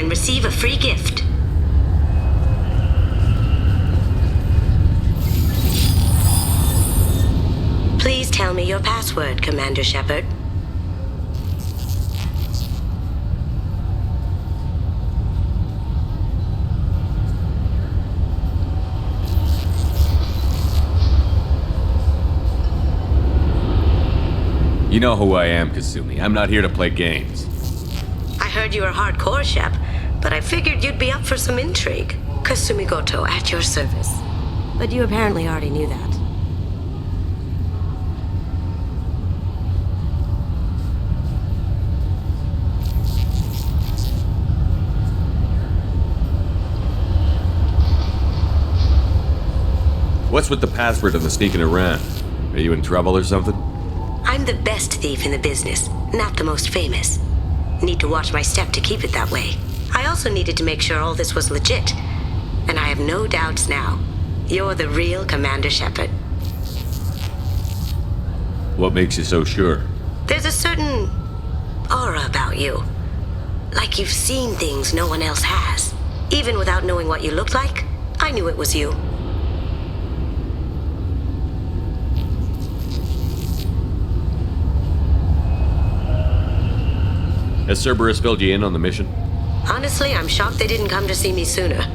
and receive a free gift. Please tell me your password, Commander Shepard. You know who I am, Kasumi. I'm not here to play games. I heard you were hardcore, Shep, but I figured you'd be up for some intrigue. Kasumi Goto at your service. But you apparently already knew that. What's with the password and the sneaking around? Are you in trouble or something? I'm the best thief in the business, not the most famous. Need to watch my step to keep it that way. I also needed to make sure all this was legit. And I have no doubts now. You're the real Commander Shepard. What makes you so sure? There's a certain aura about you. Like you've seen things no one else has. Even without knowing what you looked like, I knew it was you. Has Cerberus filled you in on the mission? Honestly, I'm shocked they didn't come to see me sooner.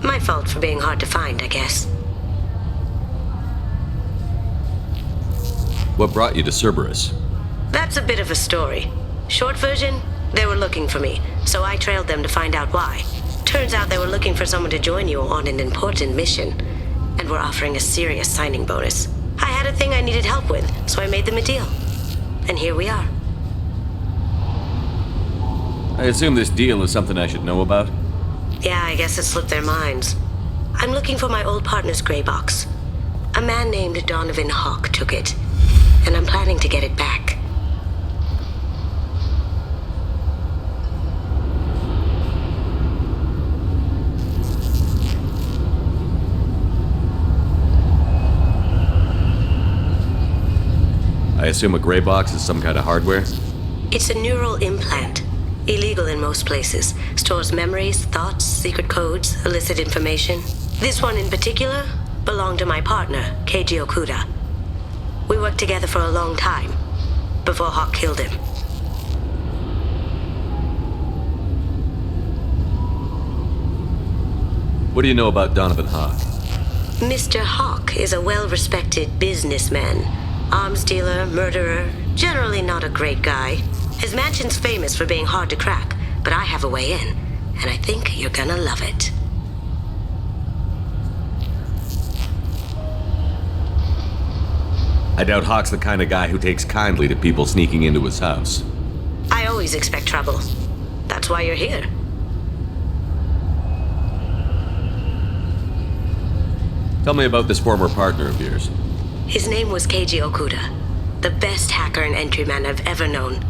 My fault for being hard to find, I guess. What brought you to Cerberus? That's a bit of a story. Short version, they were looking for me, so I trailed them to find out why. Turns out they were looking for someone to join you on an important mission, and were offering a serious signing bonus. I had a thing I needed help with, so I made them a deal. And here we are. I assume this deal is something I should know about? Yeah, I guess it slipped their minds. I'm looking for my old partner's gray box. A man named Donovan Hawk took it, and I'm planning to get it back. I assume a gray box is some kind of hardware? It's a neural implant. Illegal in most places. Stores memories, thoughts, secret codes, illicit information. This one in particular belonged to my partner, Keiji Okuda. We worked together for a long time, before Hawk killed him. What do you know about Donovan Hawk? Mr. Hawk is a well-respected businessman. Arms dealer, murderer, generally not a great guy. His mansion's famous for being hard to crack, but I have a way in, and I think you're gonna love it. I doubt Hawk's the kind of guy who takes kindly to people sneaking into his house. I always expect trouble. That's why you're here. Tell me about this former partner of yours. His name was Keiji Okuda, the best hacker and entryman I've ever known.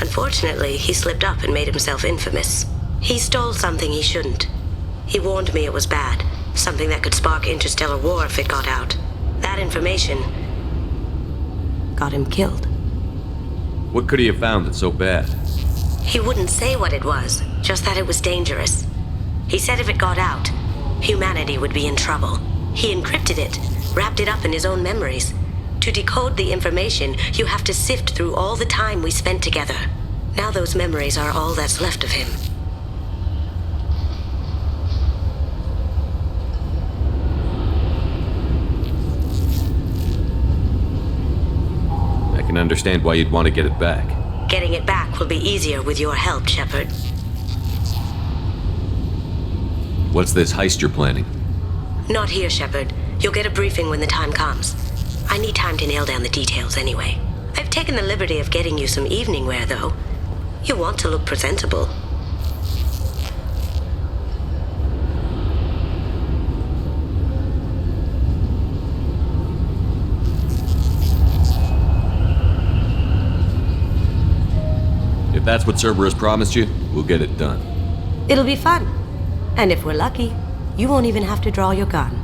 Unfortunately, he slipped up and made himself infamous. He stole something he shouldn't. He warned me it was bad, something that could spark interstellar war if it got out. That information got him killed. What could he have found that's so bad? He wouldn't say what it was, just that it was dangerous. He said if it got out, humanity would be in trouble. He encrypted it, wrapped it up in his own memories. To decode the information, you have to sift through all the time we spent together. Now those memories are all that's left of him. I can understand why you'd want to get it back. Getting it back will be easier with your help, Shepard. What's this heist you're planning? Not here, Shepard. You'll get a briefing when the time comes. I need time to nail down the details anyway. I've taken the liberty of getting you some evening wear, though. You want to look presentable. If that's what Cerberus promised you, we'll get it done. It'll be fun. And if we're lucky, you won't even have to draw your gun.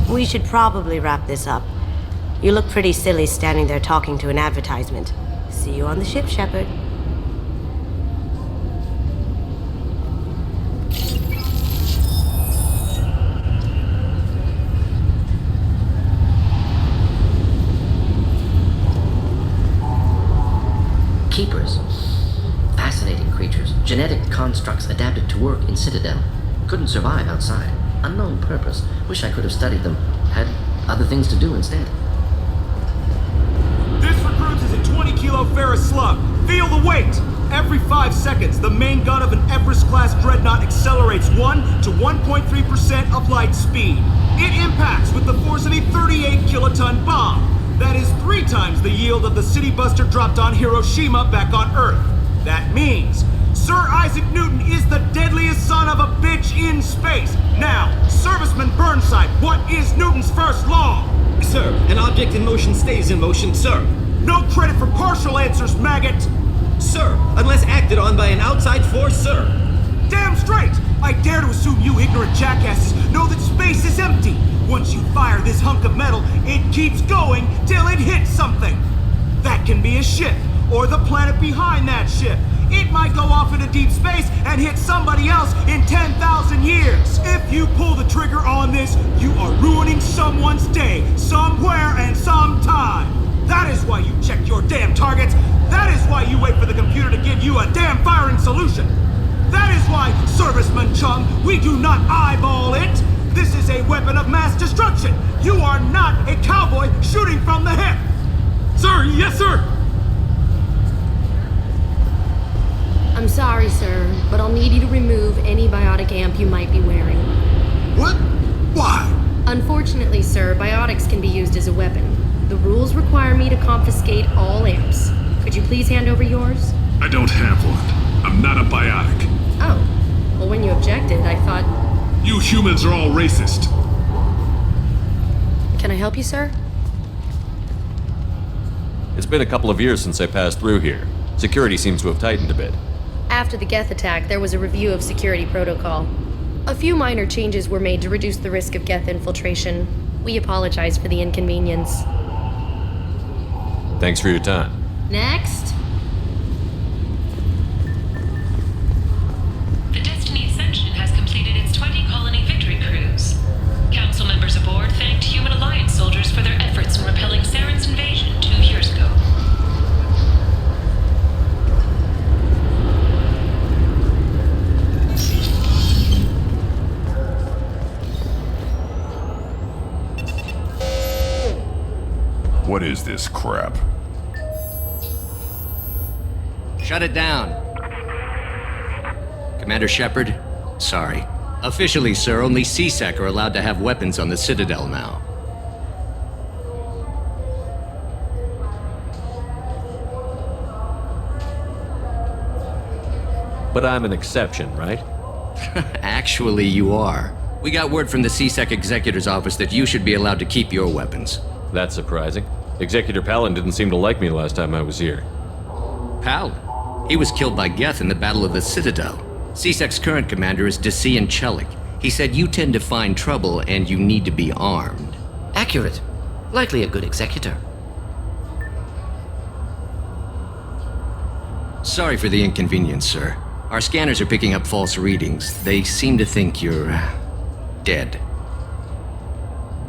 We should probably wrap this up. You look pretty silly standing there talking to an advertisement. See you on the ship, Shepard. Keepers. Fascinating creatures. Genetic constructs adapted to work in Citadel. Couldn't survive outside. Unknown purpose. Wish I could have studied them. Had other things to do instead. This Recrute is a 20-kilo ferrous slug. Feel the weight! Every 5 seconds, the main gun of an Everest-class dreadnought accelerates 1 to 1.3% of light speed. It impacts with the force of a 38-kiloton bomb. That is 3 times the yield of the city buster dropped on Hiroshima back on Earth. That means Sir Isaac Newton is the deadliest son of a bitch in space. Now, Serviceman Burnside, what is Newton's first law? Sir, an object in motion stays in motion, sir. No credit for partial answers, maggot! Sir, unless acted on by an outside force, sir. Damn straight! I dare to assume you ignorant jackasses know that space is empty. Once you fire this hunk of metal, it keeps going till it hits something. That can be a ship, or the planet behind that ship. It might go off into deep space and hit somebody else in 10,000 years. If you pull the trigger on this, you are ruining someone's day, somewhere and sometime. That is why you check your damn targets. That is why you wait for the computer to give you a damn firing solution. That is why, Serviceman Chung, we do not eyeball it. This is a weapon of mass destruction. You are not a cowboy shooting from the hip. Sir, yes, sir. I'm sorry, sir, but I'll need you to remove any biotic amp you might be wearing. What? Why? Unfortunately, sir, biotics can be used as a weapon. The rules require me to confiscate all amps. Could you please hand over yours? I don't have one. I'm not a biotic. Oh. Well, when you objected, I thought... You humans are all racist. Can I help you, sir? It's been a couple of years since I passed through here. Security seems to have tightened a bit. After the Geth attack, there was a review of security protocol. A few minor changes were made to reduce the risk of Geth infiltration. We apologize for the inconvenience. Thanks for your time. Next. The Destiny Ascension has completed its 20-colony victory cruise. Council members aboard thanked Human Alliance soldiers for their efforts in repelling Saren's invasion 2 years ago. What is this crap? Shut it down. Commander Shepard, sorry. Officially, sir, only CSEC are allowed to have weapons on the Citadel now. But I'm an exception, right? Actually, you are. We got word from the CSEC Executor's office that you should be allowed to keep your weapons. That's surprising. Executor Palin didn't seem to like me last time I was here. Palin? He was killed by Geth in the Battle of the Citadel. CSEC's current commander is Desian Chelik. He said you tend to find trouble and you need to be armed. Accurate. Likely a good executor. Sorry for the inconvenience, sir. Our scanners are picking up false readings. They seem to think you're... dead.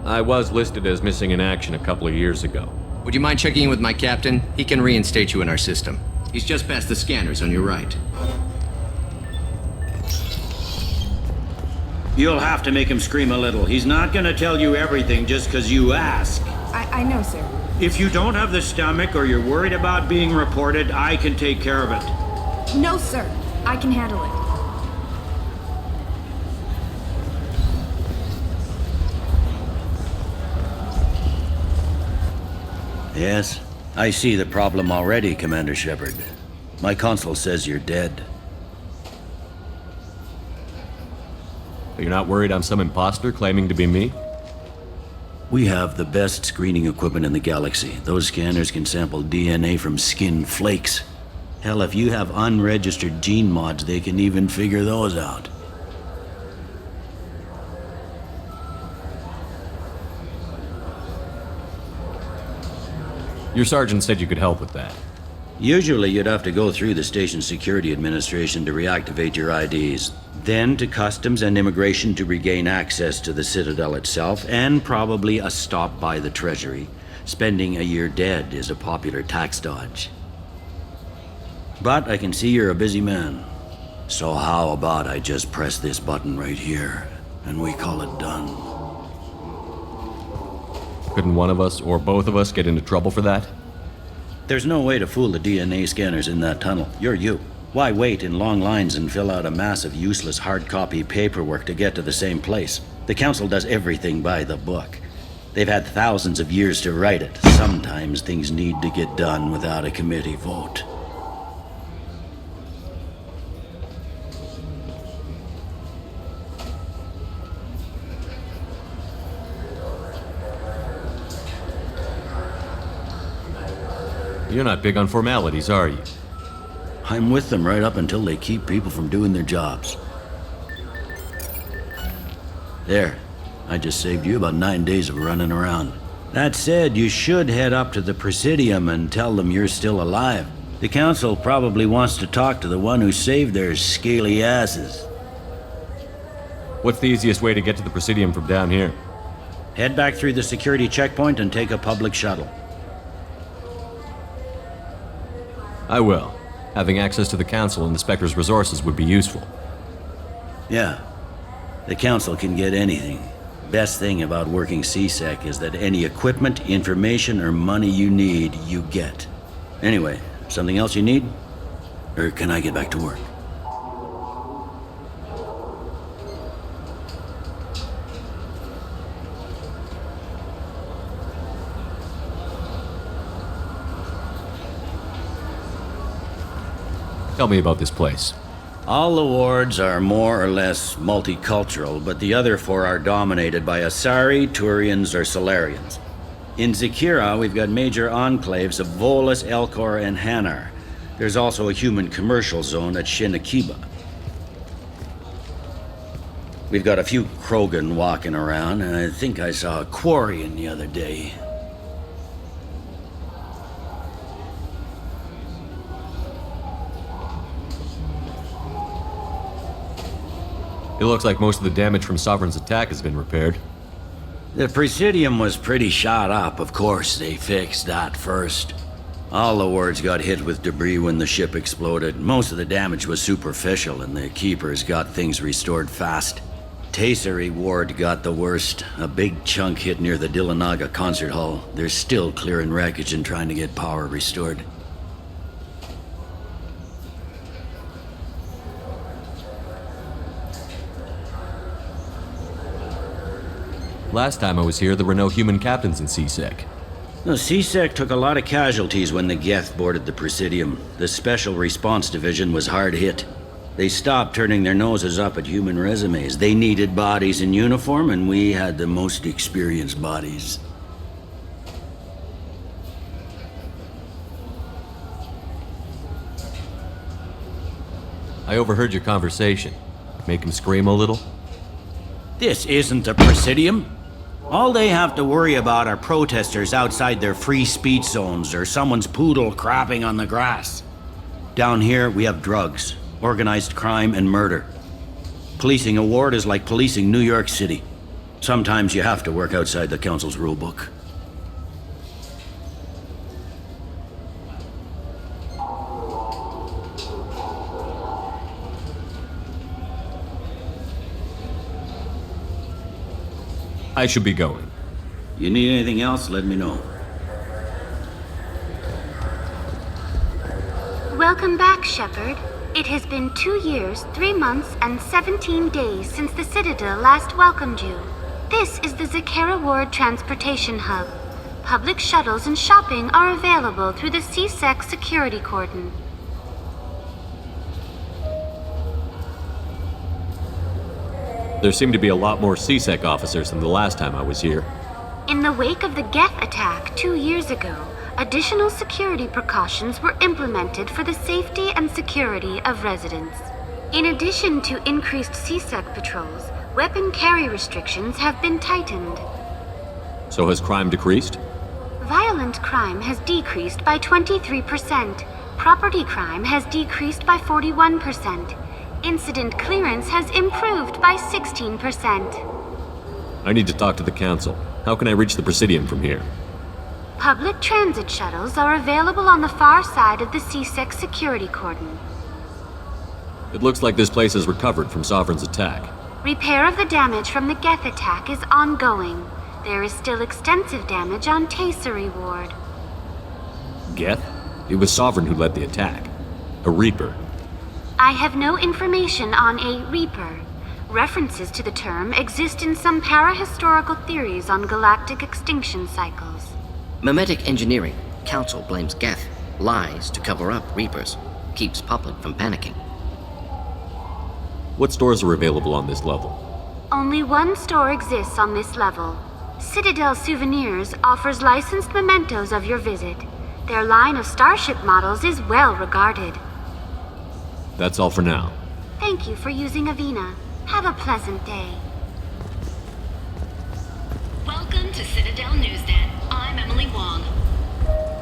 I was listed as missing in action a couple of years ago. Would you mind checking in with my captain? He can reinstate you in our system. He's just past the scanners on your right. You'll have to make him scream a little. He's not gonna tell you everything just because you ask. I know, sir. If you don't have the stomach or you're worried about being reported, I can take care of it. No, sir. I can handle it. Yes, I see the problem already, Commander Shepard. My console says you're dead. You're not worried I'm some imposter claiming to be me? We have the best screening equipment in the galaxy. Those scanners can sample DNA from skin flakes. Hell, if you have unregistered gene mods, they can even figure those out. Your sergeant said you could help with that. Usually you'd have to go through the station security administration to reactivate your IDs, then to customs and immigration to regain access to the Citadel itself, and probably a stop by the Treasury. Spending a year dead is a popular tax dodge. But I can see you're a busy man. So how about I just press this button right here, and we call it done? Couldn't one of us, or both of us, get into trouble for that? There's no way to fool the DNA scanners in that tunnel. You're you. Why wait in long lines and fill out a massive useless hard copy paperwork to get to the same place? The Council does everything by the book. They've had thousands of years to write it. Sometimes things need to get done without a committee vote. You're not big on formalities, are you? I'm with them right up until they keep people from doing their jobs. There. I just saved you about 9 days of running around. That said, you should head up to the Presidium and tell them you're still alive. The Council probably wants to talk to the one who saved their scaly asses. What's the easiest way to get to the Presidium from down here? Head back through the security checkpoint and take a public shuttle. I will. Having access to the Council and the Spectre's resources would be useful. Yeah. The Council can get anything. Best thing about working CSEC is that any equipment, information, or money you need, you get. Anyway, something else you need? Or can I get back to work? Tell me about this place. All the wards are more or less multicultural, but the other 4 are dominated by Asari, Turians, or Solarians. In Zakera, we've got major enclaves of Volus, Elcor, and Hanar. There's also a human commercial zone at Shinakiba. We've got a few Krogan walking around, and I think I saw a Quarian the other day. It looks like most of the damage from Sovereign's attack has been repaired. The Presidium was pretty shot up. Of course, they fixed that first. All the wards got hit with debris when the ship exploded. Most of the damage was superficial, and the Keepers got things restored fast. Tayseri ward got the worst. A big chunk hit near the Dillanaga concert hall. They're still clearing wreckage and trying to get power restored. Last time I was here, there were no human captains in CSEC. The CSEC took a lot of casualties when the Geth boarded the Presidium. The Special Response Division was hard hit. They stopped turning their noses up at human resumes. They needed bodies in uniform, and we had the most experienced bodies. I overheard your conversation. Make him scream a little? This isn't the Presidium. All they have to worry about are protesters outside their free speech zones or someone's poodle crapping on the grass. Down here, we have drugs, organized crime, and murder. Policing a ward is like policing New York City. Sometimes you have to work outside the Council's rulebook. I should be going. You need anything else, let me know. Welcome back, Shepard. It has been 2 years, 3 months, and 17 days since the Citadel last welcomed you. This is the Zakera Ward Transportation Hub. Public shuttles and shopping are available through the CSEC security cordon. There seem to be a lot more CSEC officers than the last time I was here. In the wake of the Geth attack 2 years ago, additional security precautions were implemented for the safety and security of residents. In addition to increased CSEC patrols, weapon carry restrictions have been tightened. So has crime decreased? Violent crime has decreased by 23%. Property crime has decreased by 41%. Incident clearance has improved by 16%. I need to talk to the Council. How can I reach the Presidium from here? Public transit shuttles are available on the far side of the CSEC security cordon. It looks like this place has recovered from Sovereign's attack. Repair of the damage from the Geth attack is ongoing. There is still extensive damage on Tasery Ward. Geth? It was Sovereign who led the attack. A Reaper. I have no information on a Reaper. References to the term exist in some parahistorical theories on galactic extinction cycles. Memetic engineering. Council blames Geth. Lies to cover up Reapers. Keeps public from panicking. What stores are available on this level? Only one store exists on this level. Citadel Souvenirs offers licensed mementos of your visit. Their line of starship models is well regarded. That's all for now. Thank you for using Avina. Have a pleasant day. Welcome to Citadel Newsnet. I'm Emily Wong.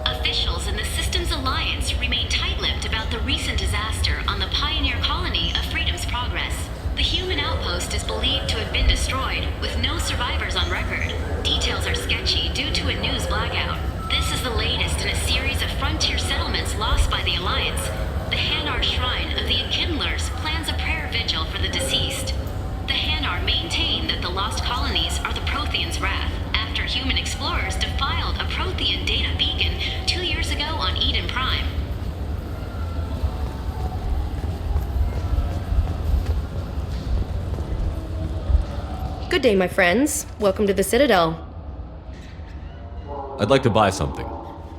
Officials in the Systems Alliance remain tight-lipped about the recent disaster on the pioneer colony of Freedom's Progress. The human outpost is believed to have been destroyed, with no survivors on record. Details are sketchy due to a news blackout. This is the latest in a series of frontier settlements lost by the Alliance. The Hanar Shrine of the Enkindlers plans a prayer vigil for the deceased. The Hanar maintain that the lost colonies are the Protheans' wrath, after human explorers defiled a Prothean data beacon 2 years ago on Eden Prime. Good day, my friends. Welcome to the Citadel. I'd like to buy something.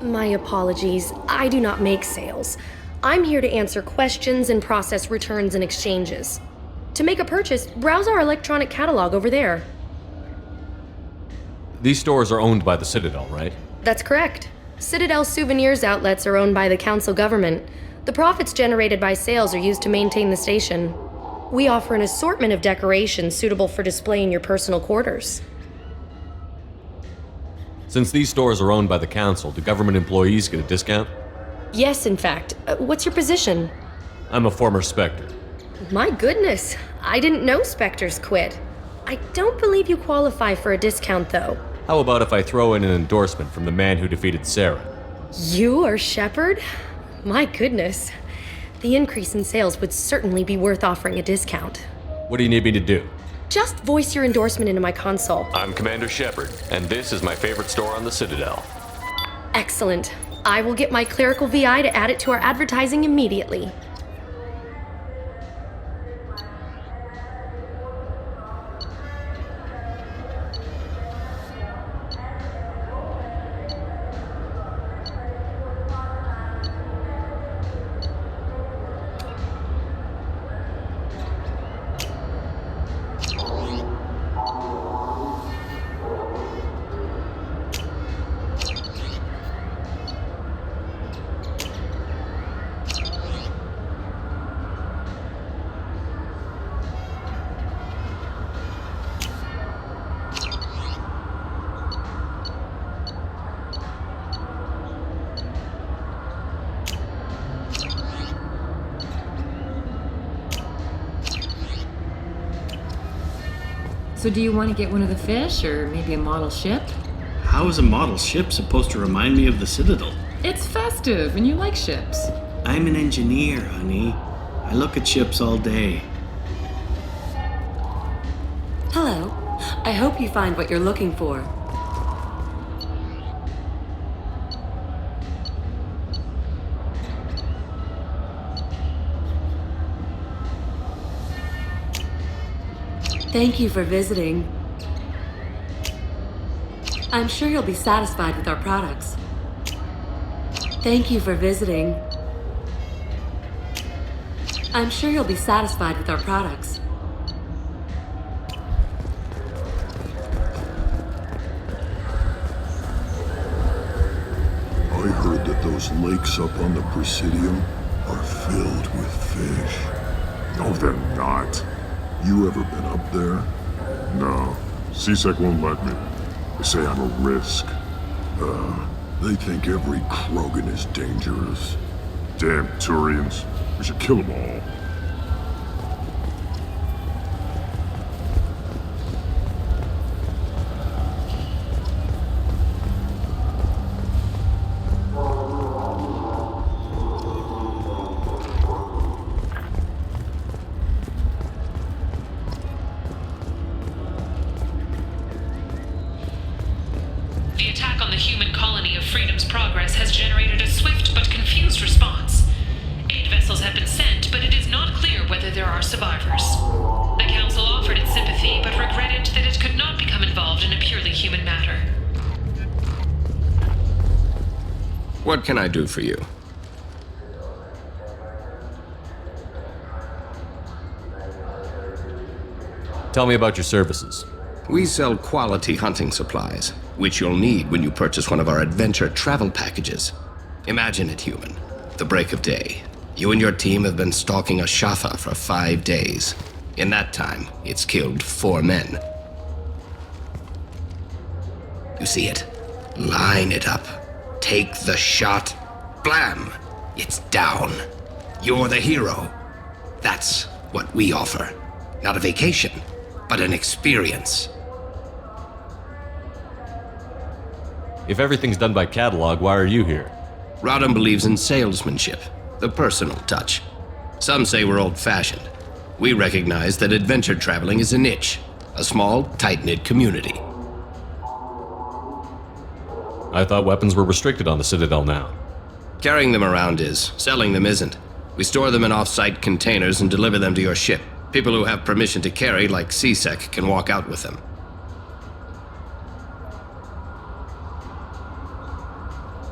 My apologies. I do not make sales. I'm here to answer questions and process returns and exchanges. To make a purchase, browse our electronic catalog over there. These stores are owned by the Citadel, right? That's correct. Citadel Souvenirs outlets are owned by the Council government. The profits generated by sales are used to maintain the station. We offer an assortment of decorations suitable for display in your personal quarters. Since these stores are owned by the Council, do government employees get a discount? Yes, in fact. What's your position? I'm a former Spectre. My goodness, I didn't know Spectres quit. I don't believe you qualify for a discount, though. How about if I throw in an endorsement from the man who defeated Sarah? You are Shepard? My goodness. The increase in sales would certainly be worth offering a discount. What do you need me to do? Just voice your endorsement into my console. I'm Commander Shepard, and this is my favorite store on the Citadel. Excellent. I will get my clerical VI to add it to our advertising immediately. So do you want to get one of the fish, or maybe a model ship? How is a model ship supposed to remind me of the Citadel? It's festive, and you like ships. I'm an engineer, honey. I look at ships all day. Hello. I hope you find what you're looking for. Thank you for visiting. I'm sure you'll be satisfied with our products. Thank you for visiting. I'm sure you'll be satisfied with our products. I heard that those lakes up on the Presidium are filled with fish. No, they're not. You ever been up there? No. CSEC won't let me. They say I'm a risk. They think every Krogan is dangerous. Damn Turians. We should kill them all. The attack on the human colony of Freedom's Progress has generated a swift but confused response. 8 vessels have been sent, but it is not clear whether there are survivors. The Council offered its sympathy, but regretted that it could not become involved in a purely human matter. What can I do for you? Tell me about your services. We sell quality hunting supplies, which you'll need when you purchase one of our adventure travel packages. Imagine it, human. The break of day. You and your team have been stalking a Shatha for 5 days. In that time, it's killed 4 men. You see it? Line it up. Take the shot. Blam! It's down. You're the hero. That's what we offer. Not a vacation, but an experience. If everything's done by catalog, why are you here? Rodham believes in salesmanship, the personal touch. Some say we're old-fashioned. We recognize that adventure traveling is a niche, a small, tight-knit community. I thought weapons were restricted on the Citadel now. Carrying them around is. Selling them isn't. We store them in off-site containers and deliver them to your ship. People who have permission to carry, like CSEC, can walk out with them.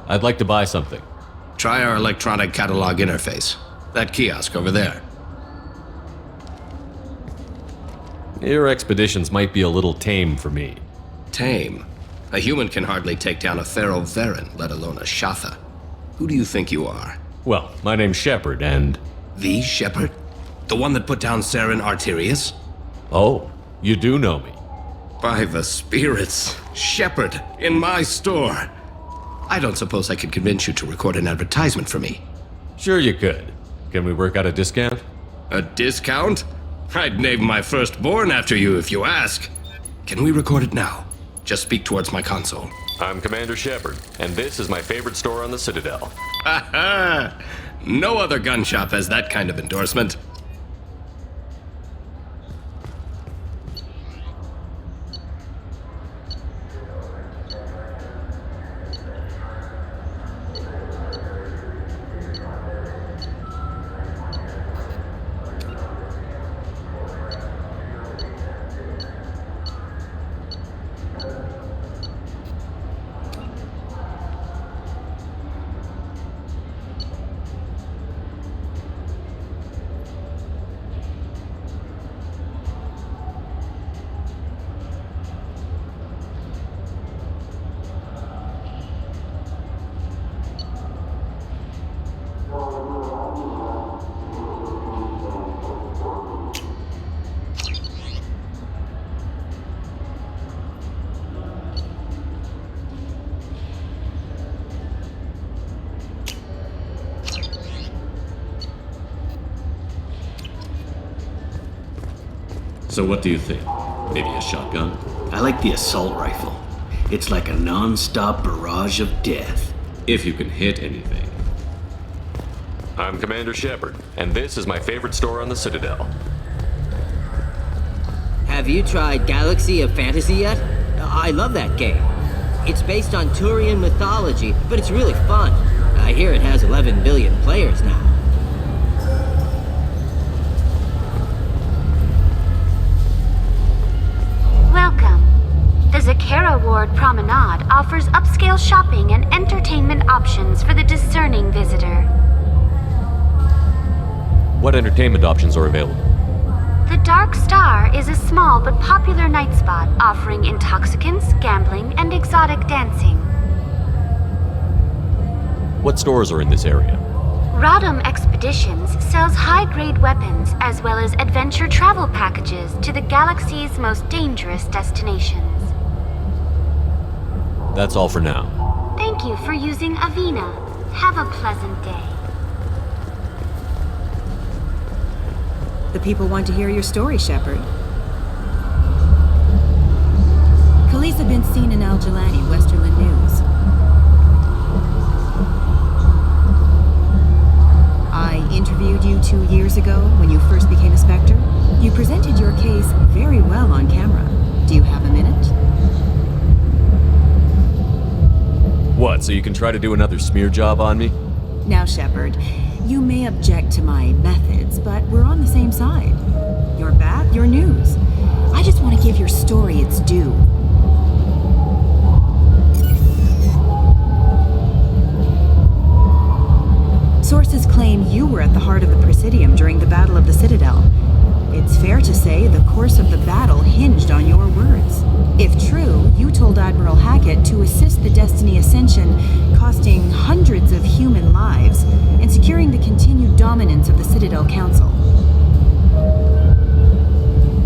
I'd like to buy something. Try our electronic catalog interface. That kiosk over there. Your expeditions might be a little tame for me. Tame? A human can hardly take down a Pharaoh Varen, let alone a Shatha. Who do you think you are? Well, my name's Shepard, and... The Shepard? The one that put down Saren Arterius? Oh, you do know me. By the spirits, Shepard, in my store. I don't suppose I could convince you to record an advertisement for me. Sure you could. Can we work out a discount? A discount? I'd name my firstborn after you if you ask. Can we record it now? Just speak towards my console. I'm Commander Shepard, and this is my favorite store on the Citadel. Ha ha! No other gun shop has that kind of endorsement. So what do you think? Maybe a shotgun? I like the assault rifle. It's like a non-stop barrage of death. If you can hit anything. I'm Commander Shepard, and this is my favorite store on the Citadel. Have you tried Galaxy of Fantasy yet? I love that game. It's based on Turian mythology, but it's really fun. I hear it has 11 billion players now. Welcome. The Zakera Ward Promenade offers upscale shopping and entertainment options for the discerning visitor. What entertainment options are available? The Dark Star is a small but popular night spot offering intoxicants, gambling, and exotic dancing. What stores are in this area? Rodham Expeditions sells high-grade weapons as well as adventure travel packages to the galaxy's most dangerous destinations. That's all for now. Thank Thank you for using Avena. Have a pleasant day. The people want to hear your story, Shepard. Khaleesa been seen in Al-Jalani, Westerland News. I interviewed you 2 years ago when you first became a Spectre. You presented your case very well on camera. Do you have a minute? What, so you can try to do another smear job on me? Now, Shepard, you may object to my methods, but we're on the same side. Your back, your news. I just want to give your story its due. Sources claim you were at the heart of the Presidium during the Battle of the Citadel. It's fair to say the course of the battle hinged on your words. If true, you told Admiral Hackett to assist the Destiny Ascension, costing hundreds of human lives, and securing the continued dominance of the Citadel Council.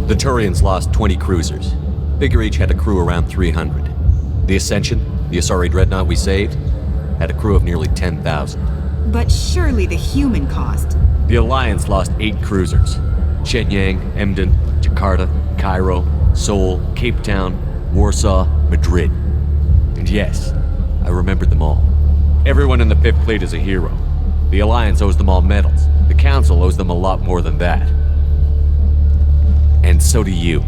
The Turians lost 20 cruisers. Figure each had a crew around 300. The Ascension, the Asari dreadnought we saved, had a crew of nearly 10,000. But surely the human cost. The Alliance lost 8 cruisers. Shenyang, Emden, Jakarta, Cairo, Seoul, Cape Town, Warsaw, Madrid. And yes, I remembered them all. Everyone in the 5th Fleet is a hero. The Alliance owes them all medals. The Council owes them a lot more than that. And so do you.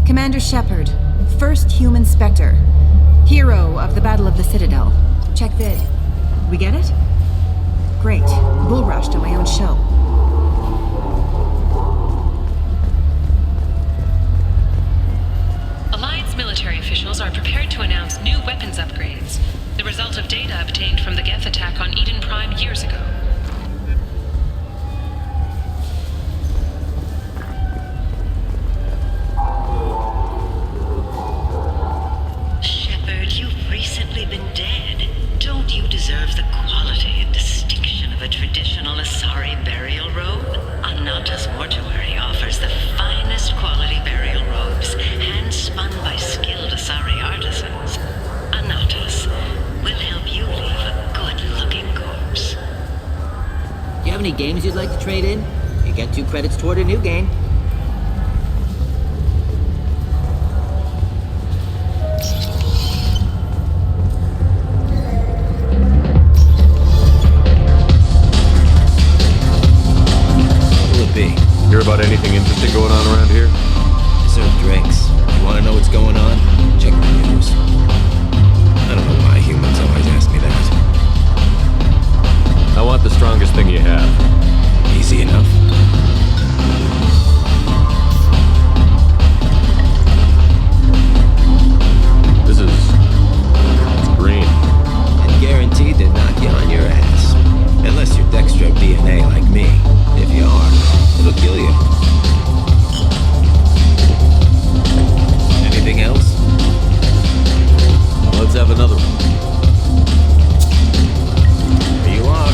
Commander Shepard, first human Spectre. Hero of the Battle of the Citadel. Check vid. We get it? Great. Bull rushed on my own show. Alliance military officials are prepared to announce new weapons upgrades, the result of data obtained from the Geth attack on Eden Prime years ago. Shepard, you've recently been dead. Don't you deserve the quality and distinction of a traditional Asari burial robe? Anata's Mortuary offers the finest quality burial robes, hand-spun by skilled Asari artisans. Anata's will help you leave a good-looking corpse. You have any games you'd like to trade in? You get 2 credits toward a new game. Hear about anything interesting going on around here? I serve drinks. You want to know what's going on? Check the news. I don't know why humans always ask me that. I want the strongest thing you have. Easy enough. It's green. And guaranteed to knock you on your ass. Unless you're dextro DNA like me. If you are, it'll kill you. Anything else? Let's have another one. There you are.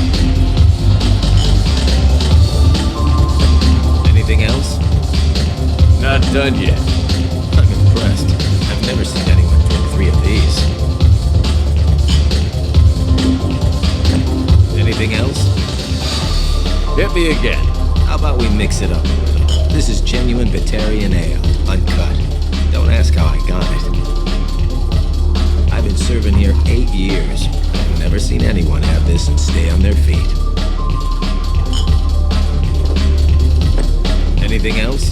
Anything else? Not done yet. I'm impressed. I've never seen anyone drink 3 of these. Anything else? Hit me again. How about we mix it up a little? This is genuine Batarian ale, uncut. Don't ask how I got it. I've been serving here 8 years. I've never seen anyone have this and stay on their feet. Anything else?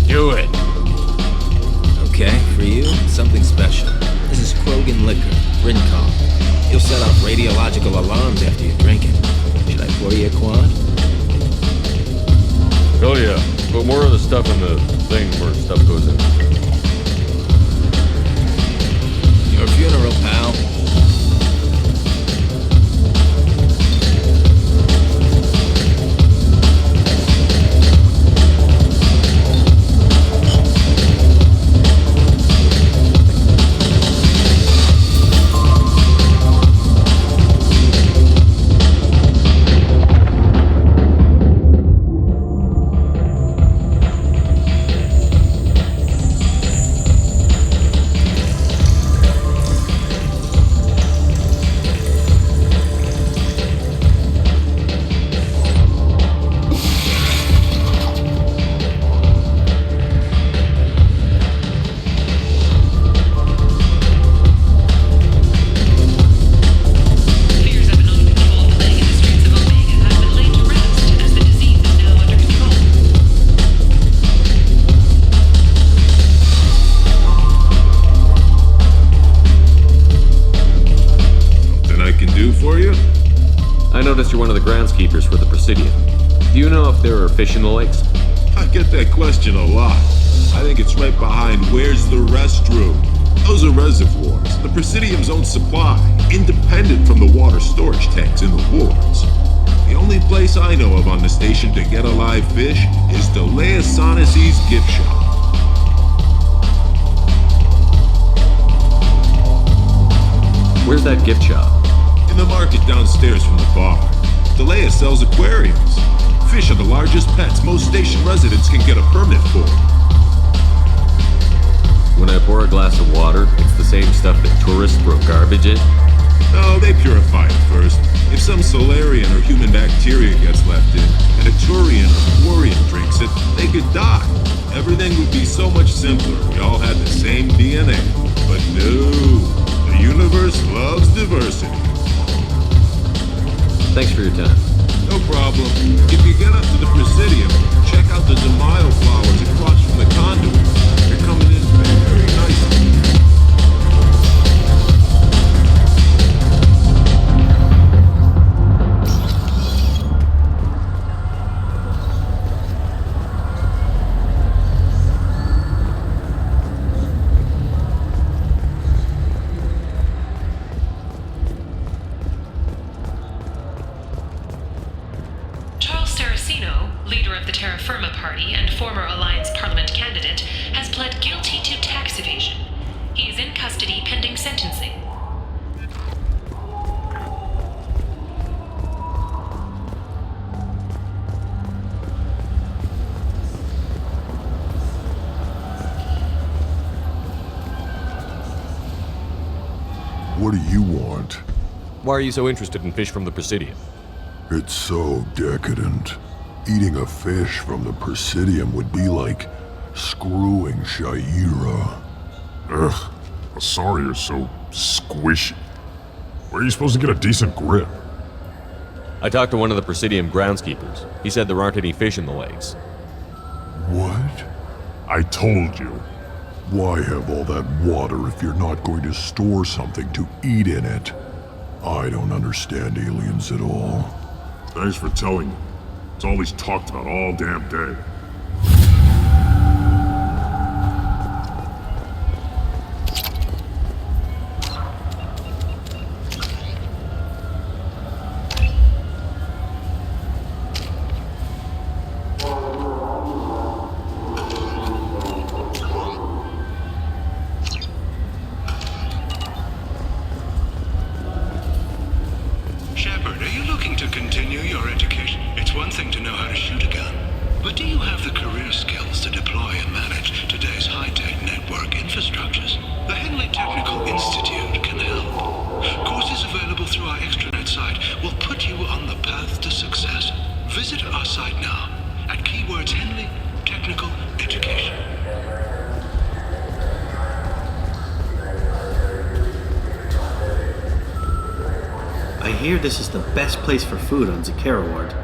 Do it. Okay, for you, something special. This is Krogan liquor, Rincon. You'll set off radiological alarms after you drink it. Should I pour you a quad? Oh yeah, put more of the stuff in the thing where stuff goes in. Your funeral, pal. one of the groundskeepers for the Presidium. Do you know if there are fish in the lakes? I get that question a lot. I think it's right behind where's the restroom. Those are reservoirs, the Presidium's own supply, independent from the water storage tanks in the wards. The only place I know of on the station to get a live fish is Delea Sonesi's gift shop. Where's that gift shop? In the market downstairs from the bar. Delea sells aquariums. Fish are the largest pets most station residents can get a permit for. When I pour a glass of water, it's the same stuff that tourists throw garbage in? No, they purify it first. If some Solarian or human bacteria gets left in, and a Turian or Quarian drinks it, they could die. Everything would be so much simpler if we all had the same DNA. But no, the universe loves diversity. Thanks for your time. No problem. If you get up to the Presidium, check out the Demaio flowers across from the conduit. They're coming in very nicely. Party and former Alliance Parliament candidate, has pled guilty to tax evasion. He is in custody pending sentencing. What do you want? Why are you so interested in fish from the Presidium? It's so decadent. Eating a fish from the Presidium would be like screwing Shaira. Ugh, Asari are so squishy. Where are you supposed to get a decent grip? I talked to one of the Presidium groundskeepers. He said there aren't any fish in the lakes. What? I told you. Why have all that water if you're not going to store something to eat in it? I don't understand aliens at all. Thanks for telling me. It's all he's talked about all damn day. Shepard, are you looking to continue your education? It's one thing to know how to shoot a gun, but do you have the career skills to deploy and manage today's high-tech network infrastructures? The Henley Technical Institute can help. Courses available through our extranet site will put you on the path to success. Visit our site now at keywords Henley Technical Education. I hear this is the best place for food on Zakera Ward.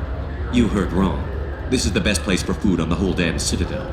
You heard wrong. This is the best place for food on the whole damn Citadel.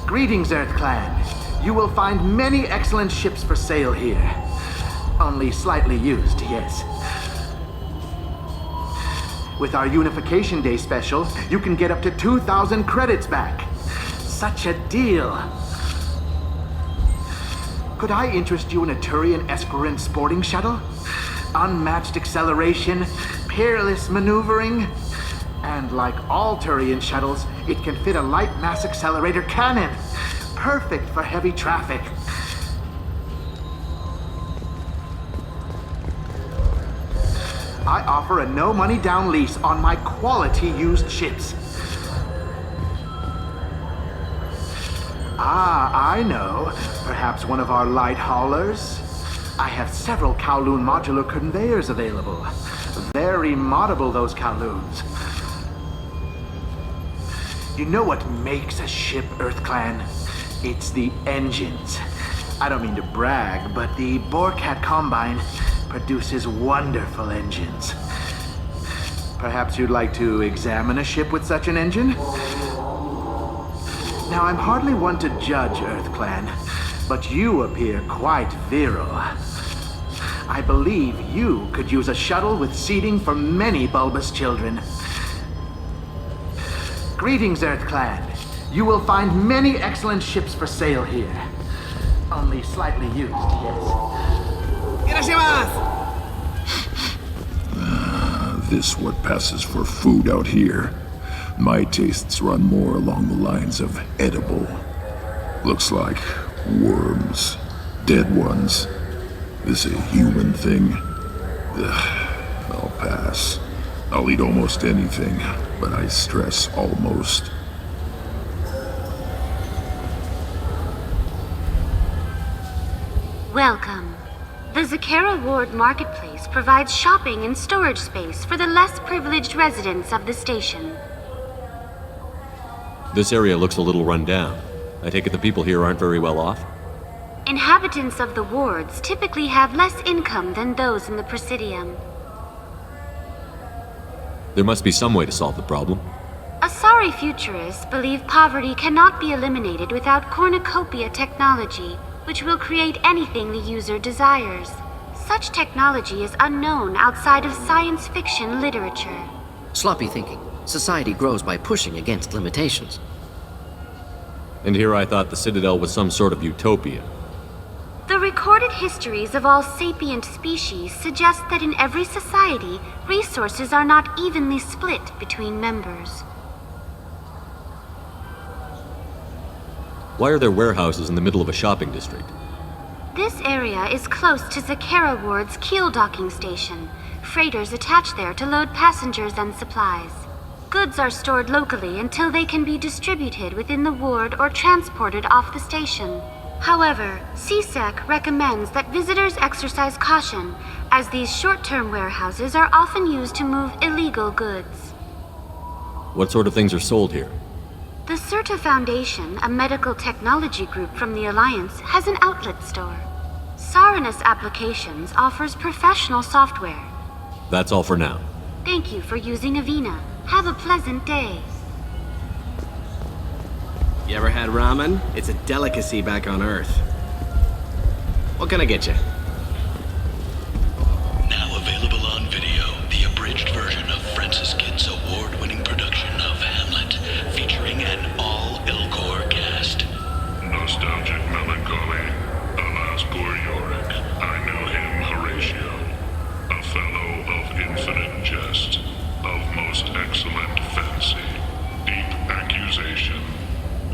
Greetings, Earth Clan. You will find many excellent ships for sale here. Only slightly used, yes. With our Unification Day special, you can get up to 2,000 credits back. Such a deal. Could I interest you in a Turian Esquirine sporting shuttle? Unmatched acceleration, peerless maneuvering, and like all Turian shuttles, it can fit a light mass accelerator cannon. Perfect for heavy traffic. I offer a no-money down lease on my quality used ships. Ah, I know. Perhaps one of our light haulers? I have several Kowloon modular conveyors available. Very moddable, those Kowloons. You know what makes a ship, EarthClan? It's the engines. I don't mean to brag, but the Borcat Combine produces wonderful engines. Perhaps you'd like to examine a ship with such an engine? Now, I'm hardly one to judge, EarthClan, but you appear quite virile. I believe you could use a shuttle with seating for many bulbous children. Greetings, EarthClan. You will find many excellent ships for sale here. Only slightly used, yes. This what passes for food out here. My tastes run more along the lines of edible. Looks like worms. Dead ones. This a human thing? Ugh, I'll pass. I'll eat almost anything, but I stress almost. Welcome. The Zakera Ward Marketplace provides shopping and storage space for the less privileged residents of the station. This area looks a little run down. I take it the people here aren't very well off? Inhabitants of the wards typically have less income than those in the Presidium. There must be some way to solve the problem. Asari futurists believe poverty cannot be eliminated without cornucopia technology, which will create anything the user desires. Such technology is unknown outside of science fiction literature. Sloppy thinking. Society grows by pushing against limitations. And here I thought the Citadel was some sort of utopia. The recorded histories of all sapient species suggest that in every society, resources are not evenly split between members. Why are there warehouses in the middle of a shopping district? This area is close to Zakera Ward's keel docking station. Freighters attach there to load passengers and supplies. Goods are stored locally until they can be distributed within the ward or transported off the station. However, CSEC recommends that visitors exercise caution, as these short-term warehouses are often used to move illegal goods. What sort of things are sold here? The Certa Foundation, a medical technology group from the Alliance, has an outlet store. Saranus Applications offers professional software. That's all for now. Thank you for using Avena. Have a pleasant day. You ever had ramen? It's a delicacy back on Earth. What can I get you? Now available on video, the abridged version of Francis Kidd's award-winning production of Hamlet, featuring an all-Elcor cast. Nostalgic melancholy. Alas, poor Yorick. I knew him, Horatio. A fellow of infinite jest, of most excellent fancy, deep accusation.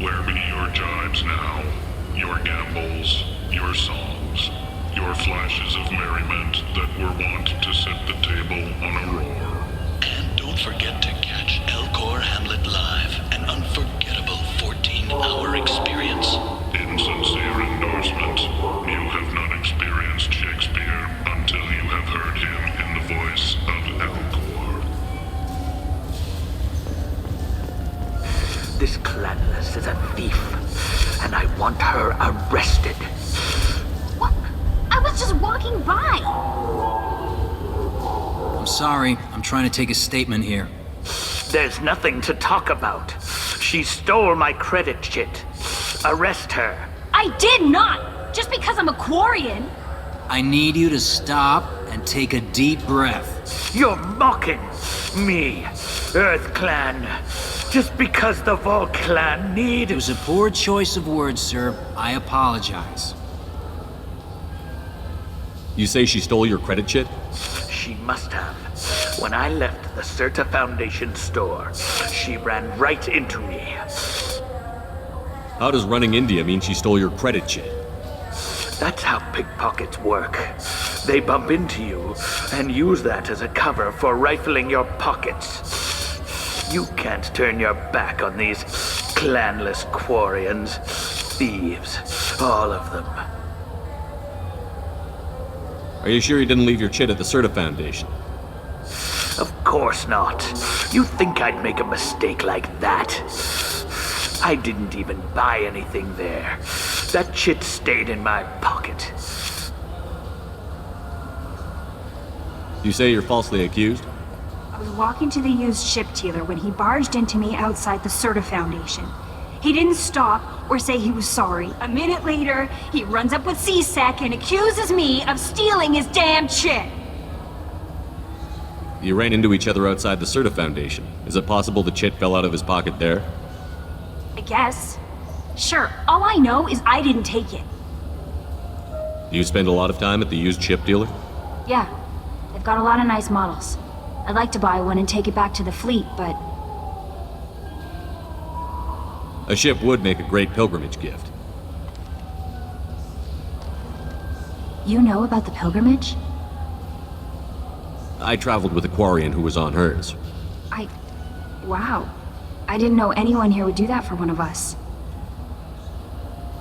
Where be your jibes now, your gambols, your songs, your flashes of merriment that were wont to set the table on a roar? And don't forget to catch Elcor Hamlet live, an unforgettable 14-hour experience. In sincere endorsement, you have not experienced Shakespeare until you have heard him in the voice of Elcor. This Clanless is a thief, and I want her arrested. What? I was just walking by! I'm sorry. I'm trying to take a statement here. There's nothing to talk about. She stole my credit chit. Arrest her. I did not! Just because I'm a Quarian! I need you to stop and take a deep breath. You're mocking me, Earth Clan. Just because the Vol Clan need... It was a poor choice of words, sir. I apologize. You say she stole your credit chit? She must have. When I left the Certa Foundation store, she ran right into me. How does running India mean she stole your credit chit? That's how pickpockets work. They bump into you and use that as a cover for rifling your pockets. You can't turn your back on these clanless quarians. Thieves, all of them. Are you sure you didn't leave your chit at the Certa Foundation? Of course not. You think I'd make a mistake like that? I didn't even buy anything there. That chit stayed in my pocket. You say you're falsely accused? I was walking to the used ship dealer when he barged into me outside the Certa Foundation. He didn't stop or say he was sorry. A minute later, he runs up with C-Sec and accuses me of stealing his damn chit. You ran into each other outside the Certa Foundation. Is it possible the chit fell out of his pocket there? I guess. Sure, all I know is I didn't take it. Do you spend a lot of time at the used ship dealer? Yeah, they've got a lot of nice models. I'd like to buy one and take it back to the fleet, but... A ship would make a great pilgrimage gift. You know about the pilgrimage? I traveled with a Quarian who was on hers. Wow. I didn't know anyone here would do that for one of us.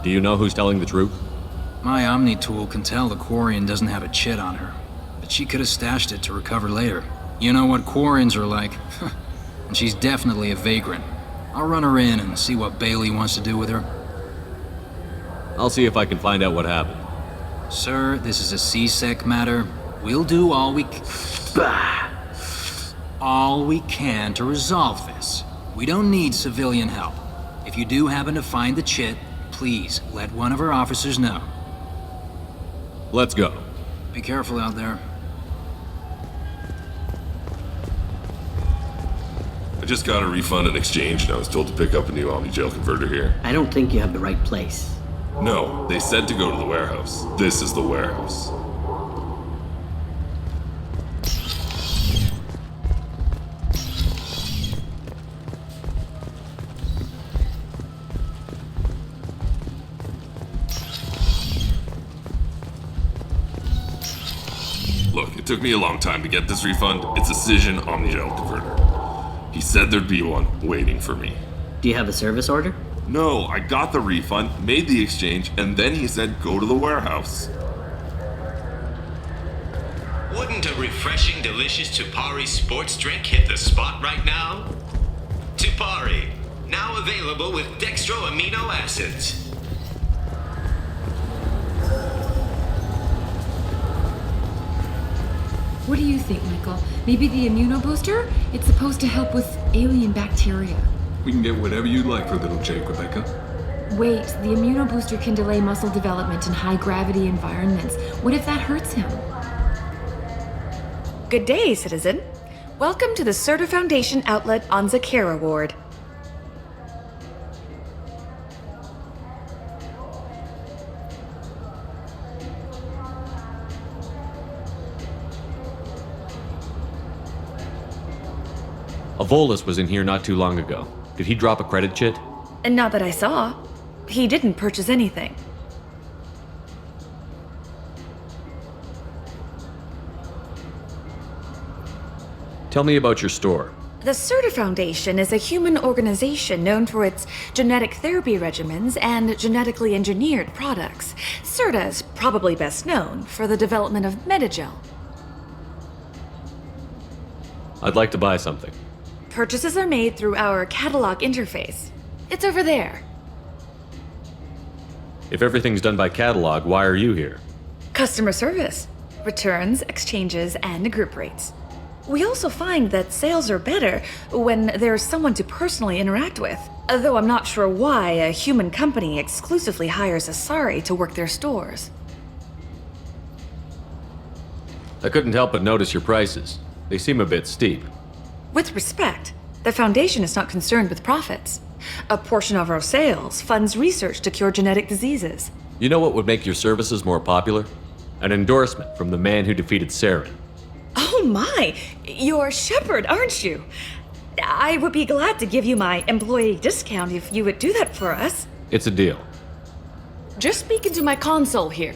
Do you know who's telling the truth? My Omni tool can tell the Quarian doesn't have a chit on her, but she could have stashed it to recover later. You know what Quarians are like, and she's definitely a vagrant. I'll run her in and see what Bailey wants to do with her. I'll see if I can find out what happened. Sir, this is a C-Sec matter. We'll do all we can to resolve this. We don't need civilian help. If you do happen to find the chit, please let one of our officers know. Let's go. Be careful out there. I just got a refund and exchange, and I was told to pick up a new Omni-Jail converter here. I don't think you have the right place. No, they said to go to the warehouse. This is the warehouse. Look, it took me a long time to get this refund. It's a Cision Omni-Jail converter. He said there'd be one waiting for me. Do you have a service order? No, I got the refund, made the exchange, and then he said go to the warehouse. Wouldn't a refreshing, delicious Tupari sports drink hit the spot right now? Tupari, now available with dextro amino acids. What do you think, Michael? Maybe the immunobooster? It's supposed to help with alien bacteria. We can get whatever you'd like for little Jake, Rebecca. Wait, the immunobooster can delay muscle development in high-gravity environments. What if that hurts him? Good day, citizen. Welcome to the Certa Foundation outlet on Zakera Ward. A Volus was in here not too long ago. Did he drop a credit chit? And not that I saw. He didn't purchase anything. Tell me about your store. The Certa Foundation is a human organization known for its genetic therapy regimens and genetically engineered products. Certa is probably best known for the development of Metagel. I'd like to buy something. Purchases are made through our catalog interface. It's over there. If everything's done by catalog, why are you here? Customer service, returns, exchanges, and group rates. We also find that sales are better when there's someone to personally interact with, though I'm not sure why a human company exclusively hires Asari to work their stores. I couldn't help but notice your prices. They seem a bit steep. With respect, the Foundation is not concerned with profits. A portion of our sales funds research to cure genetic diseases. You know what would make your services more popular? An endorsement from the man who defeated Saren. Oh my! You're Shepard, aren't you? I would be glad to give you my employee discount if you would do that for us. It's a deal. Just speak into my console here.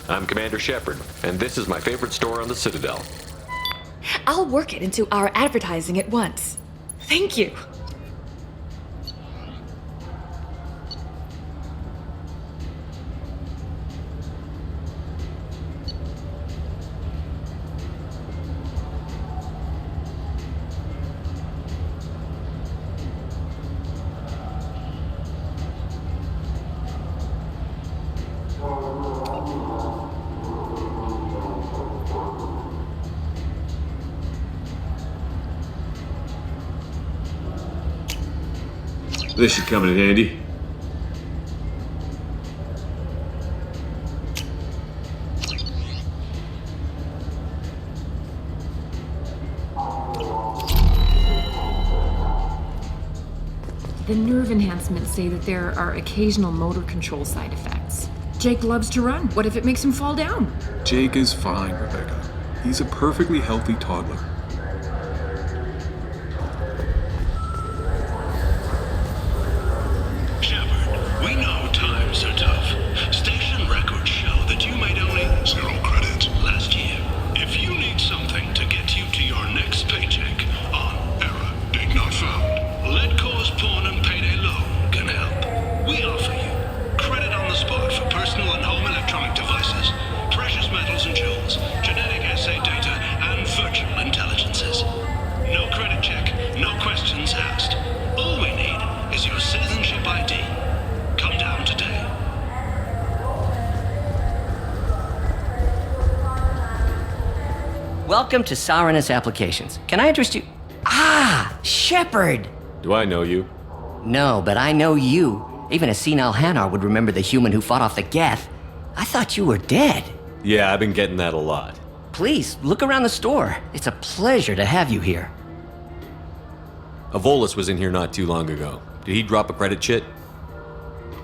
I'm Commander Shepard, and this is my favorite store on the Citadel. I'll work it into our advertising at once. Thank you. This should come in handy. The nerve enhancements say that there are occasional motor control side effects. Jake loves to run. What if it makes him fall down? Jake is fine, Rebecca. He's a perfectly healthy toddler. We know times are tough. Station records show that you made only 0 credits last year. If you need something to get you to your next paycheck on error, date not found, Lead Cause Pawn and Payday Loan can help. We offer you credit on the spot for personal and home electronic devices, precious metals and jewels, genetic assay data, and virtual intelligences. No credit check, no questions asked. All we need is your citizenship ID. Come down today. Welcome to Sarenus Applications. Can I interest you? Ah, Shepard! Do I know you? No, but I know you. Even a senile Hanar would remember the human who fought off the Geth. I thought you were dead. Yeah, I've been getting that a lot. Please, look around the store. It's a pleasure to have you here. Avolis was in here not too long ago. Did he drop a credit chit?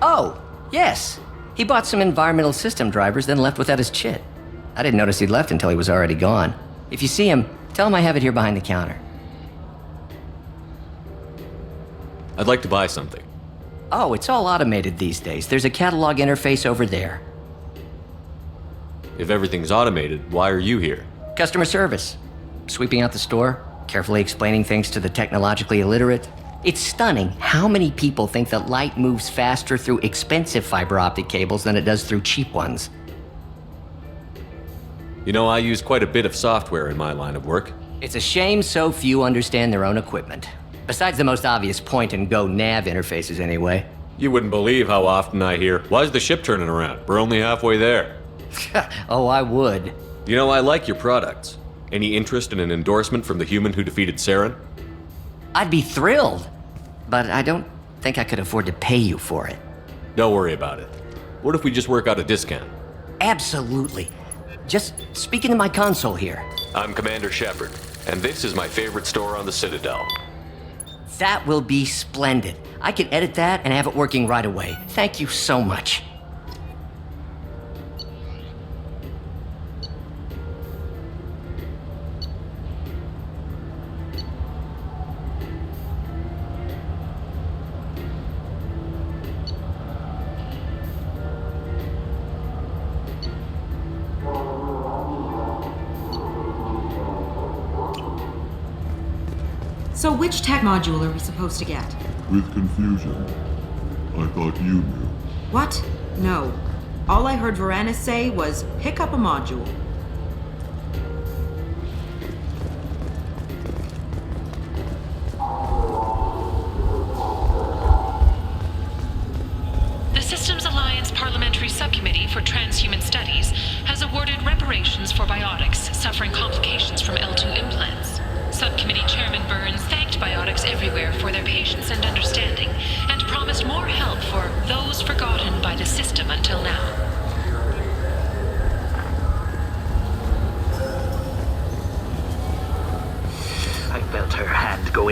Oh, yes. He bought some environmental system drivers, then left without his chit. I didn't notice he'd left until he was already gone. If you see him, tell him I have it here behind the counter. I'd like to buy something. Oh, it's all automated these days. There's a catalog interface over there. If everything's automated, why are you here? Customer service. Sweeping out the store, carefully explaining things to the technologically illiterate. It's stunning how many people think that light moves faster through expensive fiber optic cables than it does through cheap ones. You know, I use quite a bit of software in my line of work. It's a shame so few understand their own equipment. Besides the most obvious point-and-go nav interfaces anyway. You wouldn't believe how often I hear, "Why's the ship turning around? We're only halfway there." Oh, I would. You know, I like your products. Any interest in an endorsement from the human who defeated Saren? I'd be thrilled, but I don't think I could afford to pay you for it. Don't worry about it. What if we just work out a discount? Absolutely. Just speak into my console here. I'm Commander Shepard, and this is my favorite store on the Citadel. That will be splendid. I can edit that and have it working right away. Thank you so much. So which tech module are we supposed to get? With confusion. I thought you knew. What? No. All I heard Varanus say was, pick up a module. The Systems Alliance Parliamentary Subcommittee for Transhuman Studies has awarded reparations for biotics suffering complications from L2 implants. Subcommittee Chairman Burns thanked biotics everywhere for their patience and understanding, and promised more help for those forgotten by the system until now.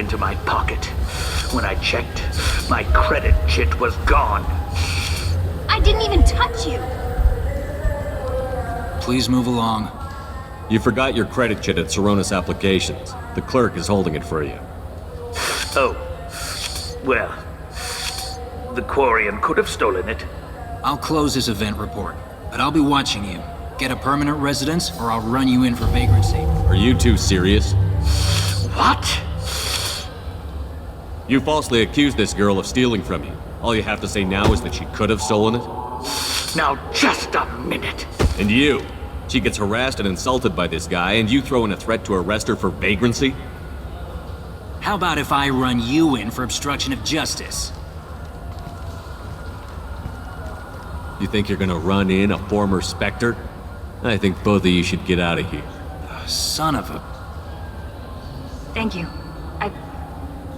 into my pocket. When I checked, my credit chit was gone. I didn't even touch you. Please move along. You forgot your credit chit at Saronis Applications. The clerk is holding it for you. Oh. Well, the Quarian could have stolen it. I'll close this event report, but I'll be watching you. Get a permanent residence, or I'll run you in for vagrancy. Are you two serious? What? You falsely accused this girl of stealing from you. All you have to say now is that she could have stolen it? Now, just a minute. And you? She gets harassed and insulted by this guy, and you throw in a threat to arrest her for vagrancy? How about if I run you in for obstruction of justice? You think you're gonna run in a former Spectre? I think both of you should get out of here. Son of a... Thank you.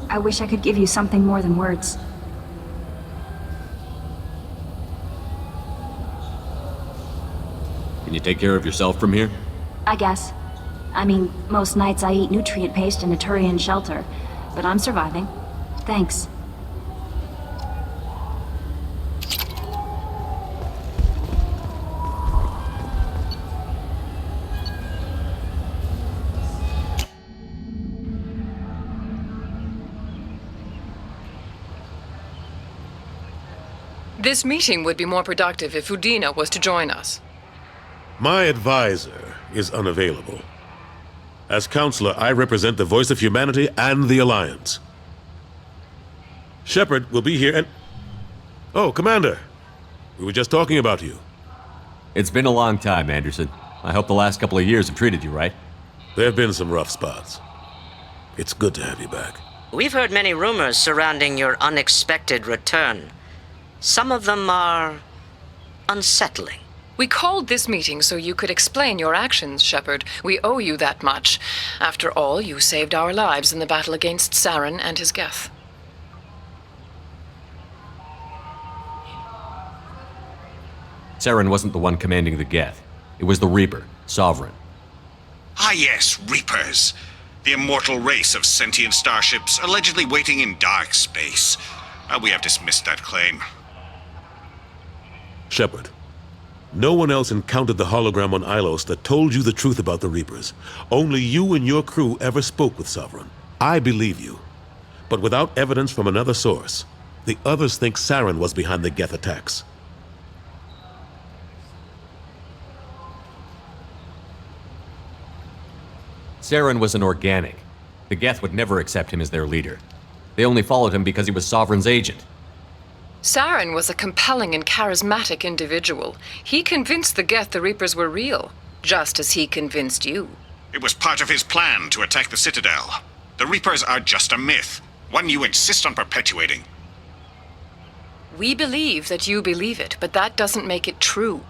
I wish I could give you something more than words. Can you take care of yourself from here? I guess. I mean, most nights I eat nutrient paste in a Turian shelter, but I'm surviving. Thanks. This meeting would be more productive if Udina was to join us. My advisor is unavailable. As counselor, I represent the voice of humanity and the Alliance. Shepard will be here and... Oh, Commander. We were just talking about you. It's been a long time, Anderson. I hope the last couple of years have treated you right. There have been some rough spots. It's good to have you back. We've heard many rumors surrounding your unexpected return. Some of them are unsettling. We called this meeting so you could explain your actions, Shepard. We owe you that much. After all, you saved our lives in the battle against Saren and his Geth. Saren wasn't the one commanding the Geth. It was the Reaper, Sovereign. Ah yes, Reapers. The immortal race of sentient starships allegedly waiting in dark space. We have dismissed that claim. Shepard, no one else encountered the hologram on Ilos that told you the truth about the Reapers. Only you and your crew ever spoke with Sovereign. I believe you. But without evidence from another source, the others think Saren was behind the Geth attacks. Saren was an organic. The Geth would never accept him as their leader. They only followed him because he was Sovereign's agent. Saren was a compelling and charismatic individual. He convinced the Geth the Reapers were real, just as he convinced you. It was part of his plan to attack the Citadel. The Reapers are just a myth, one you insist on perpetuating. We believe that you believe it, but that doesn't make it true.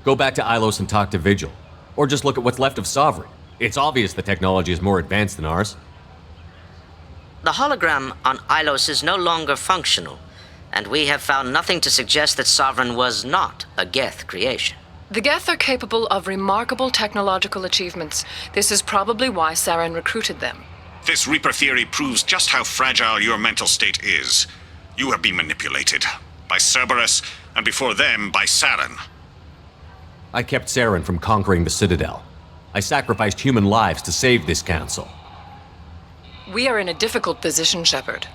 Go back to Ilos and talk to Vigil. Or just look at what's left of Sovereign. It's obvious the technology is more advanced than ours. The hologram on Ilos is no longer functional, and we have found nothing to suggest that Sovereign was not a Geth creation. The Geth are capable of remarkable technological achievements. This is probably why Saren recruited them. This Reaper theory proves just how fragile your mental state is. You have been manipulated. By Cerberus, and before them, by Saren. I kept Saren from conquering the Citadel. I sacrificed human lives to save this council. We are in a difficult position, Shepard.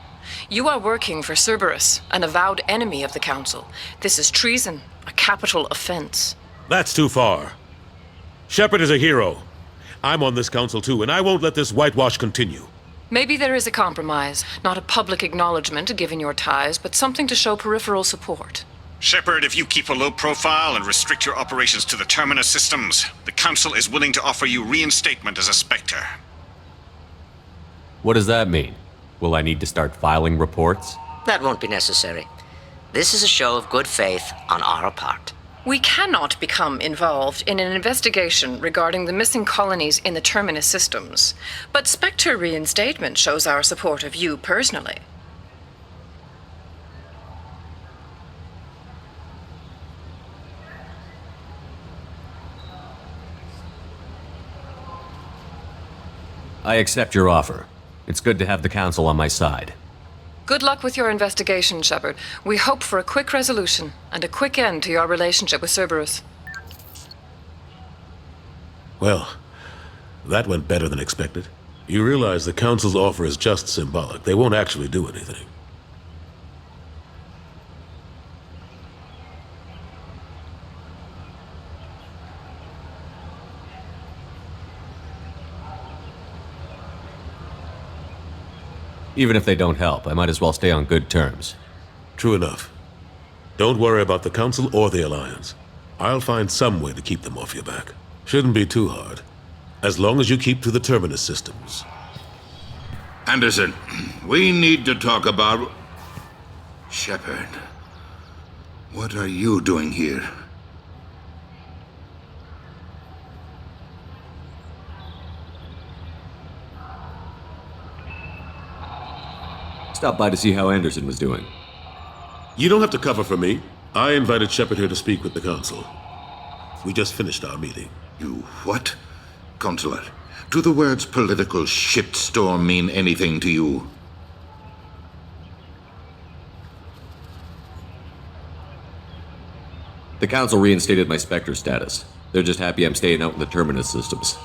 You are working for Cerberus, an avowed enemy of the Council. This is treason, a capital offense. That's too far. Shepard is a hero. I'm on this council too, and I won't let this whitewash continue. Maybe there is a compromise, not a public acknowledgement given your ties, but something to show peripheral support. Shepard, if you keep a low profile and restrict your operations to the Terminus systems, the Council is willing to offer you reinstatement as a Spectre. What does that mean? Will I need to start filing reports? That won't be necessary. This is a show of good faith on our part. We cannot become involved in an investigation regarding the missing colonies in the Terminus systems, but Spectre reinstatement shows our support of you personally. I accept your offer. It's good to have the Council on my side. Good luck with your investigation, Shepard. We hope for a quick resolution and a quick end to your relationship with Cerberus. Well, that went better than expected. You realize the Council's offer is just symbolic. They won't actually do anything. Even if they don't help, I might as well stay on good terms. True enough. Don't worry about the Council or the Alliance. I'll find some way to keep them off your back. Shouldn't be too hard. As long as you keep to the Terminus systems. Anderson, we need to talk about... Shepard. What are you doing here? Stopped by to see how Anderson was doing. You don't have to cover for me. I invited Shepard here to speak with the Council. We just finished our meeting. You what? Consular, do the words political shitstorm mean anything to you? The Council reinstated my Spectre status. They're just happy I'm staying out in the Terminus systems.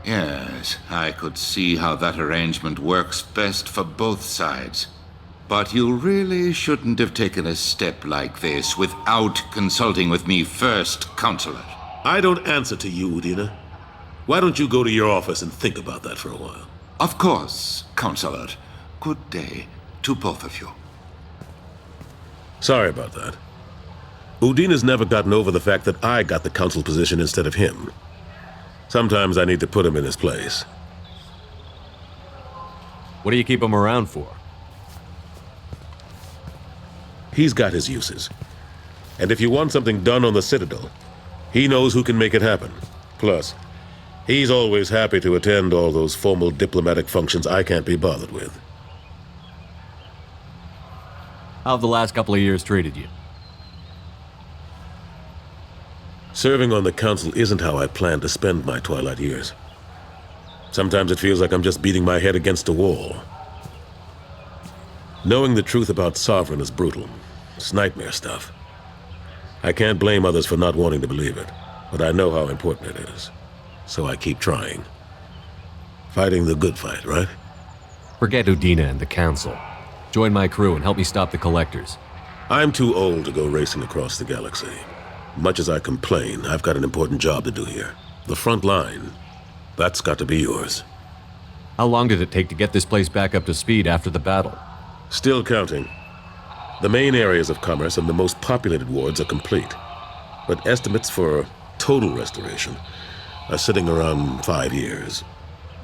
Yes, I could see how that arrangement works best for both sides. But you really shouldn't have taken a step like this without consulting with me first, Consular. I don't answer to you, Udina. Why don't you go to your office and think about that for a while? Of course, Consular. Good day to both of you. Sorry about that. Udina's never gotten over the fact that I got the Council position instead of him. Sometimes I need to put him in his place. What do you keep him around for? He's got his uses. And if you want something done on the Citadel, he knows who can make it happen. Plus, he's always happy to attend all those formal diplomatic functions I can't be bothered with. How have the last couple of years treated you? Serving on the Council isn't how I plan to spend my twilight years. Sometimes it feels like I'm just beating my head against a wall. Knowing the truth about Sovereign is brutal. It's nightmare stuff. I can't blame others for not wanting to believe it, but I know how important it is. So I keep trying. Fighting the good fight, right? Forget Udina and the Council. Join my crew and help me stop the Collectors. I'm too old to go racing across the galaxy. Much as I complain, I've got an important job to do here. The front line, that's got to be yours. How long did it take to get this place back up to speed after the battle? Still counting. The main areas of commerce and the most populated wards are complete. But estimates for total restoration are sitting around 5 years.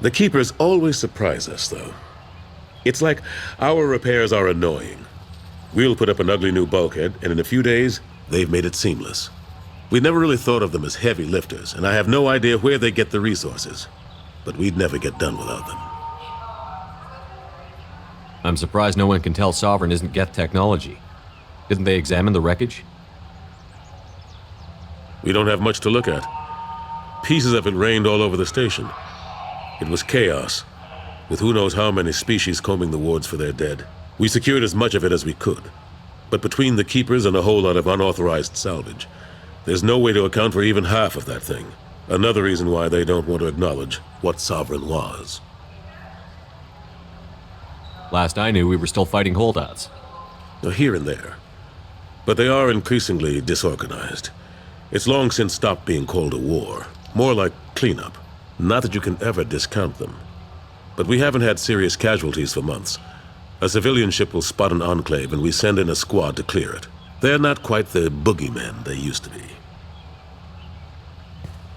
The Keepers always surprise us, though. It's like our repairs are annoying. We'll put up an ugly new bulkhead, and in a few days, they've made it seamless. We never really thought of them as heavy lifters, and I have no idea where they get the resources. But we'd never get done without them. I'm surprised no one can tell Sovereign isn't Geth technology. Didn't they examine the wreckage? We don't have much to look at. Pieces of it rained all over the station. It was chaos, with who knows how many species combing the wards for their dead. We secured as much of it as we could. But between the Keepers and a whole lot of unauthorized salvage, there's no way to account for even half of that thing. Another reason why they don't want to acknowledge what Sovereign was. Last I knew, we were still fighting holdouts. Here and there. But they are increasingly disorganized. It's long since stopped being called a war. More like cleanup. Not that you can ever discount them. But we haven't had serious casualties for months. A civilian ship will spot an enclave and we send in a squad to clear it. They're not quite the boogeymen they used to be.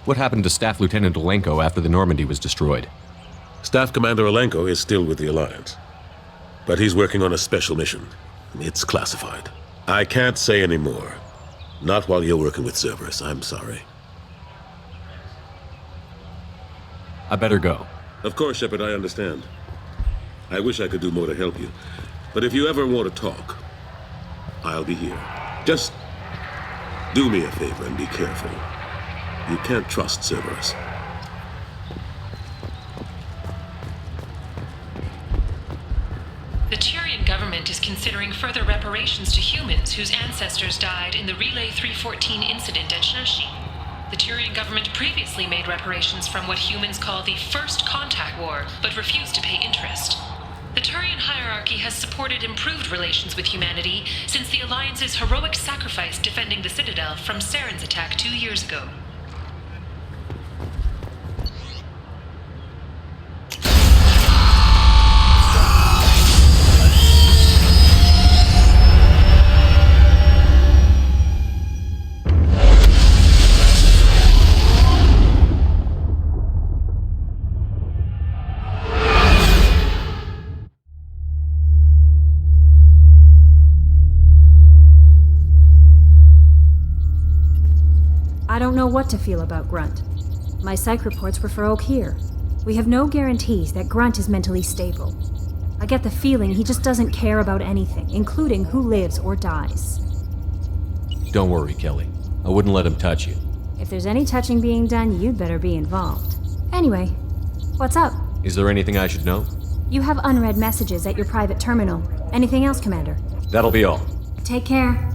What happened to Staff Lieutenant Olenko after the Normandy was destroyed? Staff Commander Olenko is still with the Alliance. But he's working on a special mission. It's classified. I can't say any more. Not while you're working with Cerberus, I'm sorry. I better go. Of course, Shepard, I understand. I wish I could do more to help you. But if you ever want to talk, I'll be here. Just do me a favor and be careful. You can't trust Cerberus. is considering further reparations to humans whose ancestors died in the Relay 314 incident at Shashi. The Turian government previously made reparations from what humans call the First Contact War, but refused to pay interest. The Turian hierarchy has supported improved relations with humanity since the Alliance's heroic sacrifice defending the Citadel from Saren's attack 2 years ago. I don't know what to feel about Grunt. My psych reports refer Oak here. We have no guarantees that Grunt is mentally stable. I get the feeling he just doesn't care about anything, including who lives or dies. Don't worry, Kelly. I wouldn't let him touch you. If there's any touching being done, you'd better be involved. Anyway, what's up? Is there anything I should know? You have unread messages at your private terminal. Anything else, Commander? That'll be all. Take care.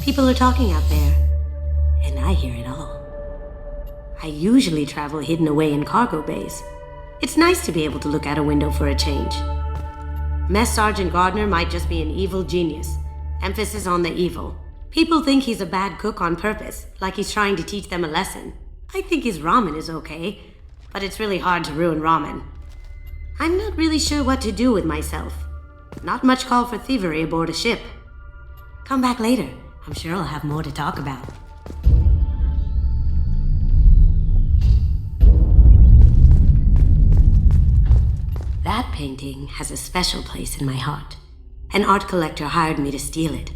People are talking out there, and I hear it all. I usually travel hidden away in cargo bays. It's nice to be able to look out a window for a change. Mess Sergeant Gardner might just be an evil genius. Emphasis on the evil. People think he's a bad cook on purpose, like he's trying to teach them a lesson. I think his ramen is okay, but it's really hard to ruin ramen. I'm not really sure what to do with myself. Not much call for thievery aboard a ship. Come back later. I'm sure I'll have more to talk about. That painting has a special place in my heart. An art collector hired me to steal it.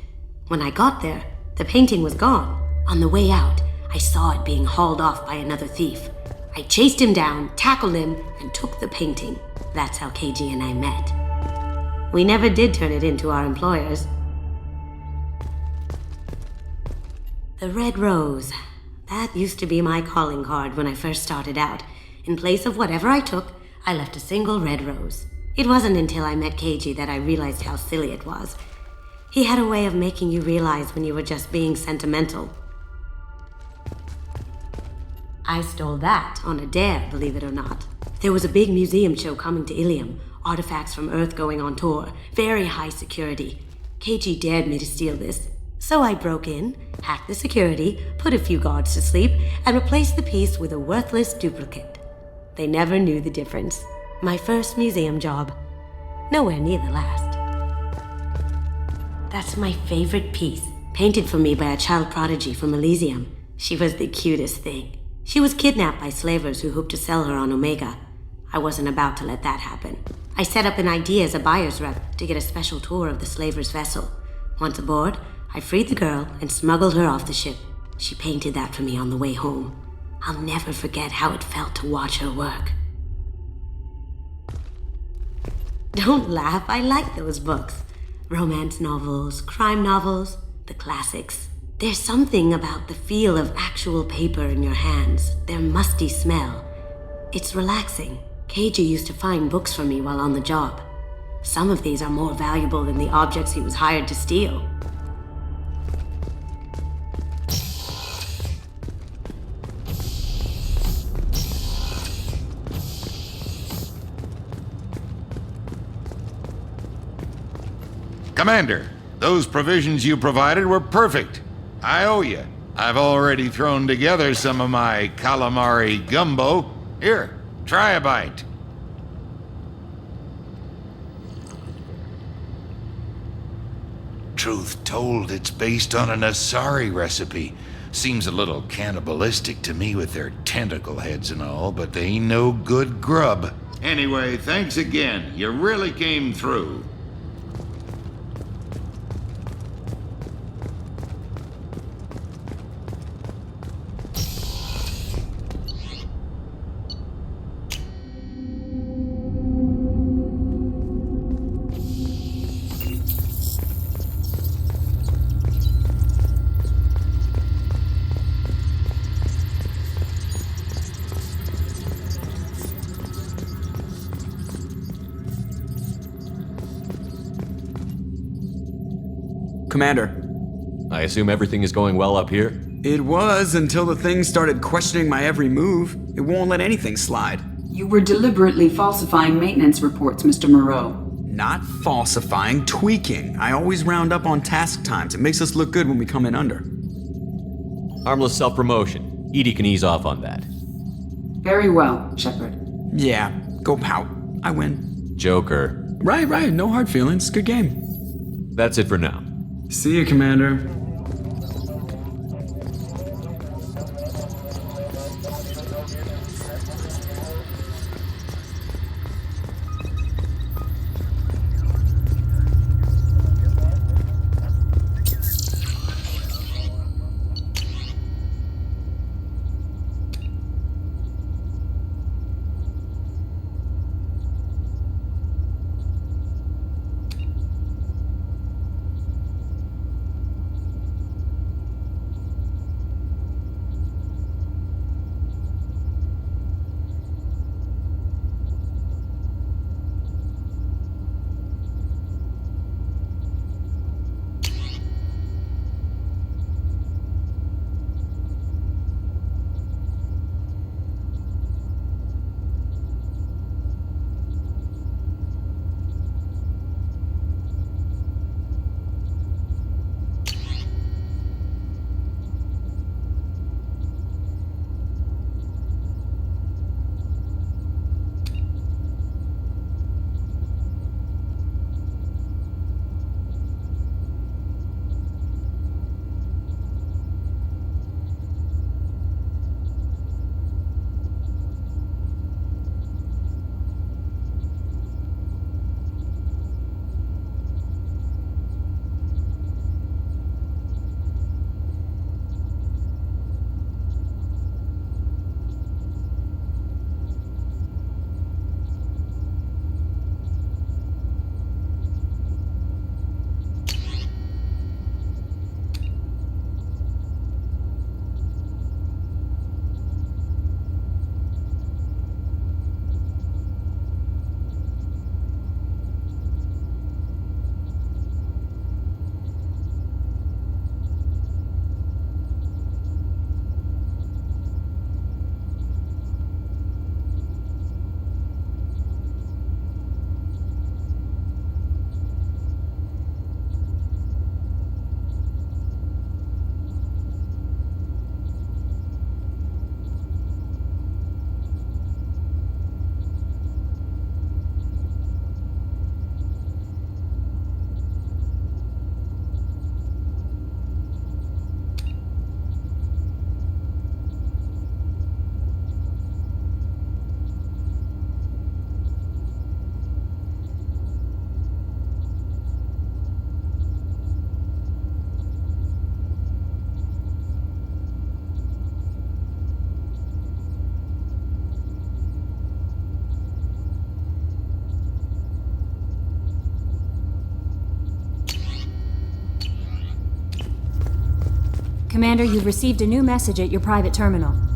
When I got there, the painting was gone. On the way out, I saw it being hauled off by another thief. I chased him down, tackled him, and took the painting. That's how KG and I met. We never did turn it in to our employers. The red rose. That used to be my calling card when I first started out. In place of whatever I took, I left a single red rose. It wasn't until I met KG that I realized how silly it was. He had a way of making you realize when you were just being sentimental. I stole that on a dare, believe it or not. There was a big museum show coming to Ilium. Artifacts from Earth going on tour. Very high security. KG dared me to steal this. So I broke in, hacked the security, put a few guards to sleep, and replaced the piece with a worthless duplicate. They never knew the difference. My first museum job. Nowhere near the last. That's my favorite piece, painted for me by a child prodigy from Elysium. She was the cutest thing. She was kidnapped by slavers who hoped to sell her on Omega. I wasn't about to let that happen. I set up an idea as a buyer's rep to get a special tour of the slaver's vessel. Once aboard, I freed the girl and smuggled her off the ship. She painted that for me on the way home. I'll never forget how it felt to watch her work. Don't laugh, I like those books. Romance novels, crime novels, the classics. There's something about the feel of actual paper in your hands, their musty smell. It's relaxing. Keiji used to find books for me while on the job. Some of these are more valuable than the objects he was hired to steal. Commander, those provisions you provided were perfect. I owe you. I've already thrown together some of my calamari gumbo. Here, try a bite. Truth told, it's based on an Asari recipe. Seems a little cannibalistic to me with their tentacle heads and all, but they ain't no good grub. Anyway, thanks again. You really came through. Commander. I assume everything is going well up here? It was until the thing started questioning my every move. It won't let anything slide. You were deliberately falsifying maintenance reports, Mr. Moreau. Not falsifying, tweaking. I always round up on task times. It makes us look good when we come in under. Harmless self-promotion. Edie can ease off on that. Very well, Shepard. Yeah, go pout. I win. Joker. Right. No hard feelings. Good game. That's it for now. See you, Commander. Commander, you've received a new message at your private terminal.